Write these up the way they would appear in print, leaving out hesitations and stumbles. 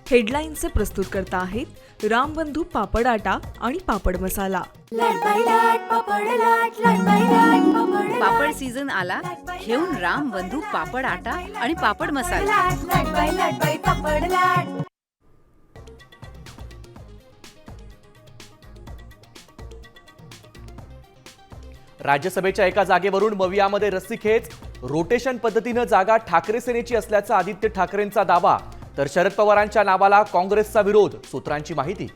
हेडलाईनचे प्रस्तुतकर्ता आहेत रामबंधू पापड आटा आणि पापड मसाला। पापड सीझन आला, घेऊन रामबंधू पापड आटा आणि पापड मसाला। राज्यसभेच्या एका जागेवरून मवियामध्ये रस्सीखेच, रोटेशन पद्धतीने जागा ठाकरे सेनेची असल्याचा आदित्य ठाकरेंचा दावा, तर शरद पवारांच्या नावाला काँग्रेसचा विरोध, सूत्रांची माहिती।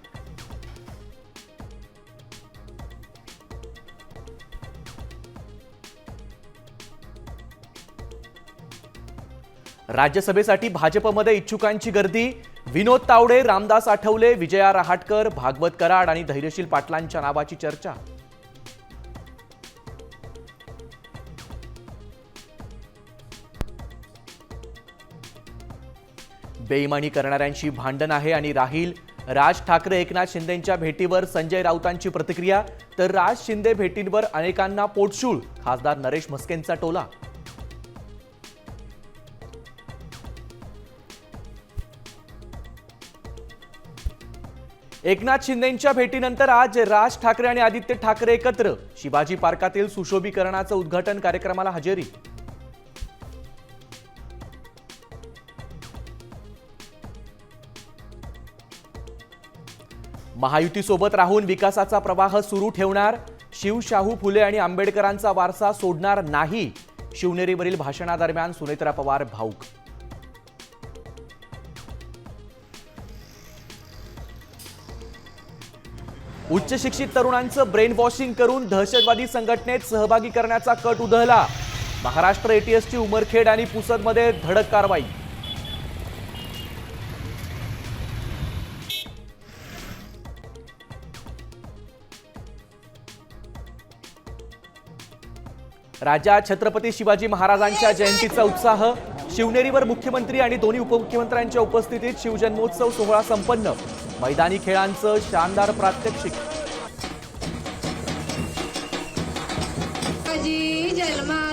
राज्यसभेसाठी भाजपमध्ये इच्छुकांची गर्दी, विनोद तावडे, रामदास आठवले, विजया रहाटकर, भागवत कराड आणि धैर्यशील पाटलांच्या नावाची चर्चा। बेईमानी करणाऱ्यांची भांडण आहे आणि राहील, राज ठाकरे एकनाथ शिंदेंच्या भेटीवर संजय राऊतांची प्रतिक्रिया, तर राज शिंदे भेटींवर अनेकांना पोटशूळ, खासदार नरेश म्हस्केंचा टोला। एकनाथ शिंदेंच्या भेटीनंतर आज राज ठाकरे आणि आदित्य ठाकरे एकत्र, शिवाजी पार्कातील सुशोभीकरणाचं उद्घाटन कार्यक्रमाला हजेरी। महायुतीसोबत राहून विकासाचा प्रवाह सुरू ठेवणार, शिव, शाहू फुले आणि आंबेडकरांचा वारसा सोडणार नाही, शिवनेरीवरील भाषणादरम्यान सुनेत्रा पवार भाऊक। उच्च शिक्षित तरुणांचं ब्रेन वॉशिंग करून दहशतवादी संघटनेत सहभागी करण्याचा कट उधळला, महाराष्ट्र एटीएसची उमरखेड आणि पुसदमध्ये धडक कारवाई। राज्यात छत्रपती शिवाजी महाराजांच्या जयंतीचा उत्साह, शिवनेरीवर मुख्यमंत्री आणि दोन्ही उपमुख्यमंत्र्यांच्या उपस्थितीत शिवजन्मोत्सव सोहळा संपन्न, मैदानी खेळांचं शानदार प्रात्यक्षिक। जन्मा